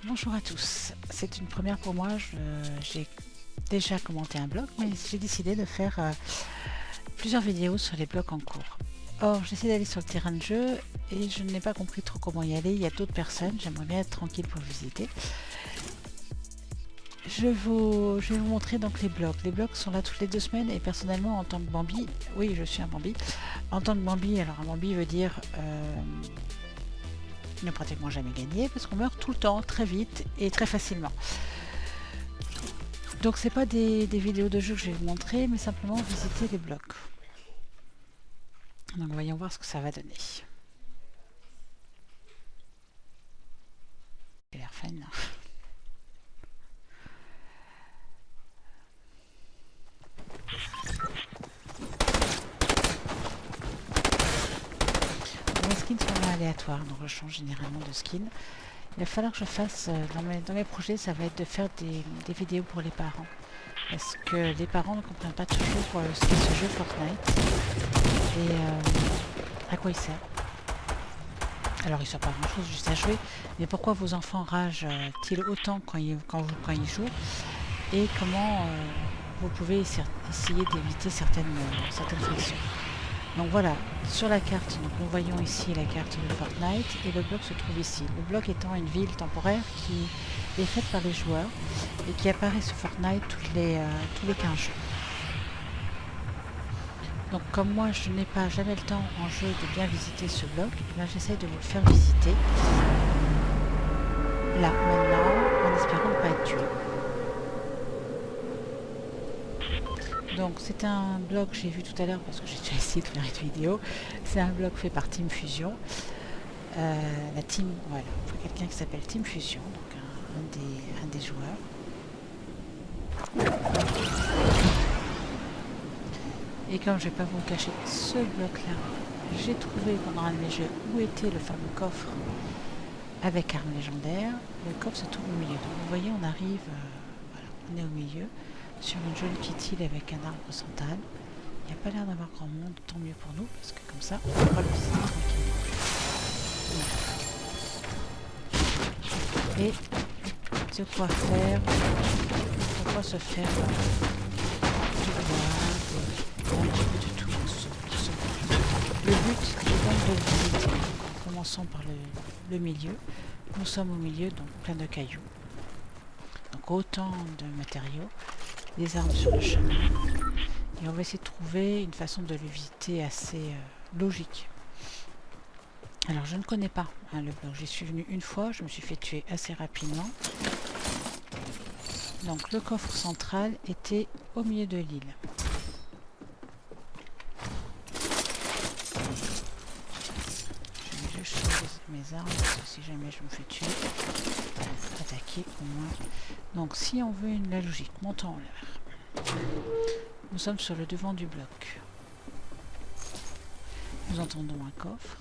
Bonjour à tous, c'est une première pour moi, j'ai déjà commenté un blog, mais j'ai décidé de faire plusieurs vidéos sur les blogs en cours. Or, j'essaie d'aller sur le terrain de jeu et je n'ai pas compris trop comment y aller, il y a d'autres personnes, j'aimerais bien être tranquille pour visiter. Je vais vous montrer donc les blogs. Les blogs sont là toutes les 2 semaines et personnellement en tant que Bambi, oui je suis un Bambi, en tant que Bambi, alors un Bambi veut dire ne pratiquement jamais gagner parce qu'on meurt tout le temps, très vite et très facilement. Donc c'est pas des vidéos de jeu que je vais vous montrer, mais simplement visiter les blogs. Donc voyons voir ce que ça va donner. J'ai l'air fun. Les skins sont aléatoires, donc je change généralement de skin. Il va falloir que je fasse, dans mes projets, ça va être de faire des vidéos pour les parents. Parce que les parents ne comprennent pas toujours ce qu'est ce jeu Fortnite et à quoi il sert. Alors il ne sert pas grand chose juste à jouer, mais pourquoi vos enfants ragent-ils autant quand ils jouent et comment vous pouvez essayer d'éviter certaines frictions. Donc voilà, sur la carte, donc nous voyons ici la carte de Fortnite et le bloc se trouve ici. Le bloc étant une ville temporaire qui est faite par les joueurs et qui apparaît sur Fortnite tous les 15 jours. Donc comme moi je n'ai pas jamais le temps en jeu de bien visiter ce bloc, j'essaie de vous le faire visiter là, maintenant, en espérant ne pas être tué. Donc c'est un blog que j'ai vu tout à l'heure parce que j'ai déjà essayé de faire une vidéo. C'est un blog fait par Team Fusion. La team, voilà, quelqu'un qui s'appelle Team Fusion, donc un des joueurs. Et comme je ne vais pas vous cacher ce bloc là, j'ai trouvé pendant un de mes jeux où était le fameux coffre avec armes légendaires. Le coffre se trouve au milieu. Donc vous voyez, on arrive, voilà, on est au milieu, sur une jolie petite île avec un arbre central. Il n'y a pas l'air d'avoir grand monde, tant mieux pour nous, parce que comme ça, on pourra le visiter tranquillement. Et de quoi faire, de quoi se faire du bois, un petit peu de tout. Le but est donc de le visiter. En commençant par le milieu. Nous sommes au milieu, donc plein de cailloux. Donc autant de matériaux, des armes sur le chemin. Et on va essayer de trouver une façon de le visiter assez logique. Alors je ne connais pas le bloc. J'y suis venu une fois, je me suis fait tuer assez rapidement. Donc le coffre central était au milieu de l'île. Je vais juste changer mes armes, parce que si jamais je me fais tuer, attaquer au moins. Donc si on veut la logique, montons en l'air. Nous sommes sur le devant du bloc. Nous entendons un coffre.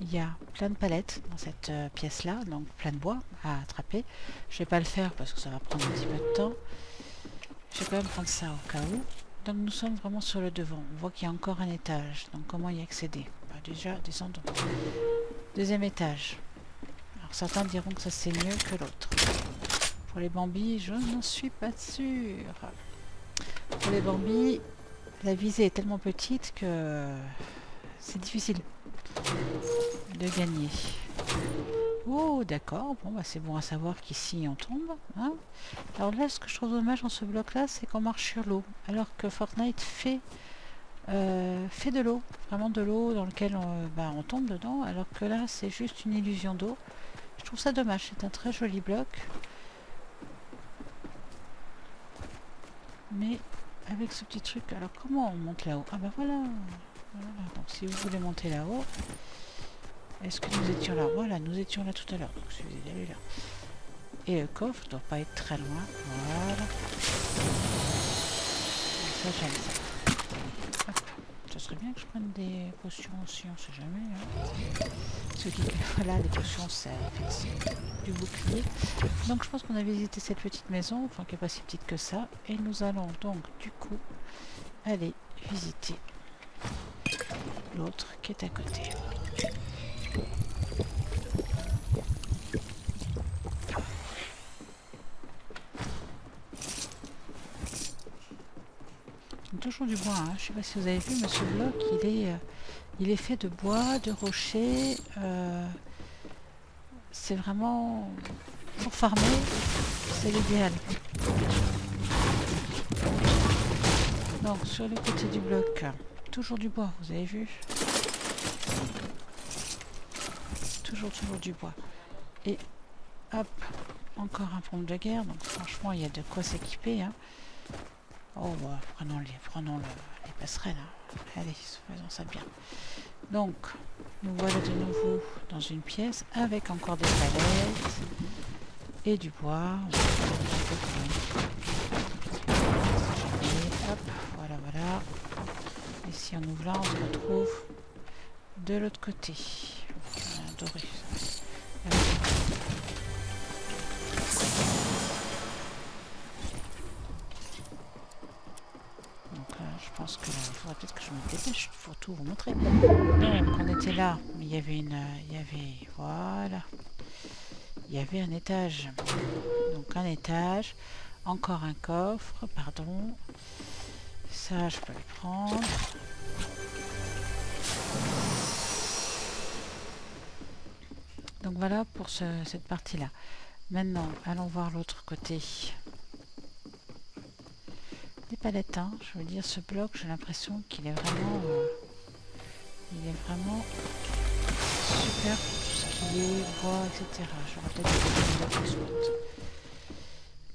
Il y a plein de palettes dans cette pièce-là, donc plein de bois à attraper. Je ne vais pas le faire parce que ça va prendre un petit peu de temps. Je vais quand même prendre ça au cas où. Donc nous sommes vraiment sur le devant. On voit qu'il y a encore un étage. Donc comment y accéder? Déjà, descendons. Deuxième étage. Alors certains diront que ça c'est mieux que l'autre. Pour les Bambis, je n'en suis pas sûre. Pour les Bambis, la visée est tellement petite que c'est difficile de gagner. Oh d'accord, bon bah c'est bon à savoir qu'ici on tombe. Hein. Alors là, ce que je trouve dommage dans ce bloc là, c'est qu'on marche sur l'eau. Alors que Fortnite fait de l'eau, vraiment de l'eau dans lequel on tombe dedans, alors que là c'est juste une illusion d'eau. Je trouve ça dommage, c'est un très joli bloc. Mais avec ce petit truc, alors comment on monte là-haut? Ah bah voilà. Donc si vous voulez monter là-haut, est-ce que nous étions là? Voilà, nous étions là tout à l'heure, donc je suis allé là. Et le coffre ne doit pas être très loin, voilà. Ça j'aime ça. Hop. Ça serait bien que je prenne des potions aussi, on ne sait jamais. Hein. Ce qui, voilà, les potions ça fixe du bouclier. Donc je pense qu'on a visité cette petite maison, enfin qui n'est pas si petite que ça. Et nous allons donc du coup aller visiter l'autre qui est à côté. toujours du bois, hein. Je sais pas si vous avez vu, mais ce bloc, il est fait de bois, de rochers. C'est vraiment... Pour farmer, c'est l'idéal. Donc, sur le côté du bloc, toujours du bois, vous avez vu? Toujours du bois. Et hop, encore un pompe de guerre. Donc, franchement, il y a de quoi s'équiper, hein. Oh, bah, prenons les passerelles, hein. Allez, faisons ça bien. Donc, nous voilà de nouveau dans une pièce avec encore des palettes et du bois. Hop, voilà, voilà. Et si on ouvre là, on se retrouve de l'autre côté. Doré. Je pense que il faudrait peut-être que je me dépêche pour tout vous montrer. Donc on était là, mais il y avait voilà, il y avait un étage. Donc un étage, encore un coffre, pardon. Ça je peux le prendre. Donc voilà pour cette partie-là. Maintenant, allons voir l'autre côté. Des palettes, hein. Je veux dire, ce bloc, j'ai l'impression qu'il est vraiment... super pour tout ce qui est bois, etc. J'aurais peut-être des spot.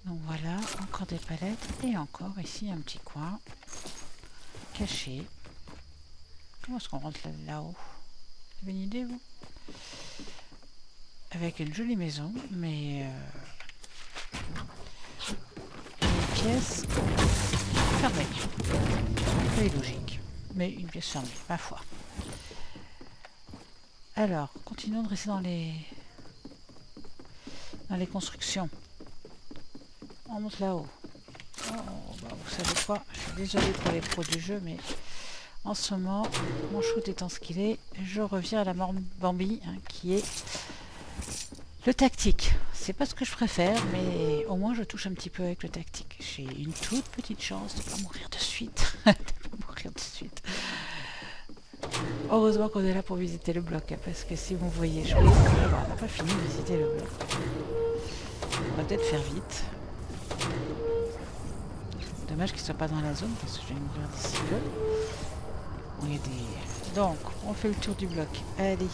Donc voilà, encore des palettes. Et encore ici, un petit coin caché. Comment est-ce qu'on rentre là-haut? Vous avez une idée, vous? Avec une jolie maison, mais... une pièce fermée. C'est logique. Mais une pièce fermée, ma foi. Alors, continuons de rester dans les constructions. On monte là-haut. Oh, bah, vous savez quoi? Je suis désolée pour les pros du jeu, mais en ce moment, mon shoot étant ce qu'il est, je reviens à la mort Bambi, hein, qui est le tactique. C'est pas ce que je préfère, mais au moins je touche un petit peu avec le tactique. J'ai une toute petite chance de ne pas mourir de suite. Heureusement qu'on est là pour visiter le bloc, hein, parce que si vous me voyez jouer, on n'a pas fini de visiter le bloc. On va peut-être faire vite. Dommage qu'il ne soit pas dans la zone, parce que je vais mourir d'ici peu. Bon, il y a des... Donc, on fait le tour du bloc. Allez.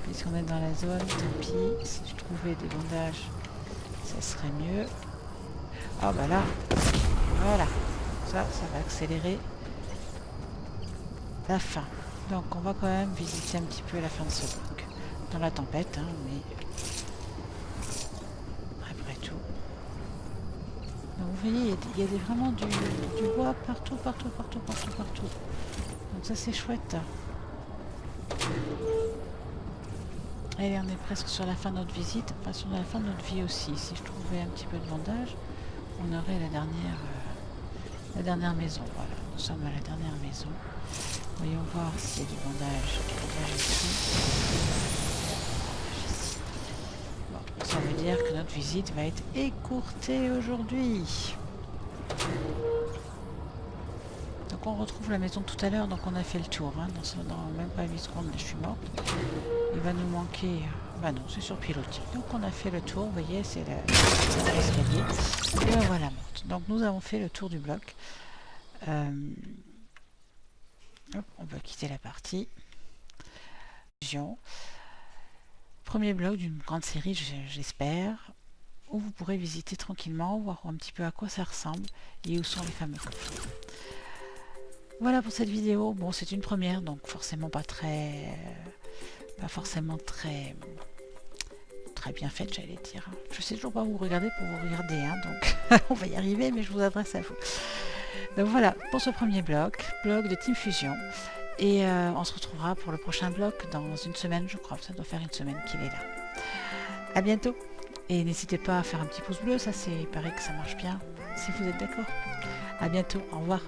Puisqu'on est dans la zone, tant pis. Si je trouvais des bandages, ça serait mieux. Ah bah là, voilà. Ça va accélérer la fin. Donc on va quand même visiter un petit peu la fin de ce bloc. Dans la tempête, hein, mais après tout. Donc vous voyez, il y a vraiment du bois partout. Donc ça c'est chouette. Allez, on est presque sur la fin de notre visite, enfin sur la fin de notre vie aussi. Si je trouvais un petit peu de bandage, on aurait la dernière maison. Voilà, nous sommes à la dernière maison. Voyons voir s'il y a du bandage ici. Bon, ça veut dire que notre visite va être écourtée aujourd'hui. Donc on retrouve la maison de tout à l'heure, donc on a fait le tour. Hein, dans même pas 8 secondes, je suis morte. Il va nous manquer... Bah non, c'est sur pilotis. Donc on a fait le tour, vous voyez, c'est l'escalier. Et ben voilà, morte. Donc nous avons fait le tour du bloc. Hop, on peut quitter la partie. Premier bloc d'une grande série, j'espère, où vous pourrez visiter tranquillement, voir un petit peu à quoi ça ressemble et où sont les fameux coffres. Voilà pour cette vidéo. Bon, c'est une première, donc forcément pas forcément très bien faite, j'allais dire. Je sais toujours pas où vous regardez pour vous regarder, hein, donc on va y arriver, mais je vous adresse à vous. Donc voilà pour ce premier bloc de Team Fusion. Et on se retrouvera pour le prochain bloc dans une semaine, je crois. Ça doit faire une semaine qu'il est là. À bientôt. Et n'hésitez pas à faire un petit pouce bleu, ça il paraît que ça marche bien, si vous êtes d'accord. À bientôt, au revoir.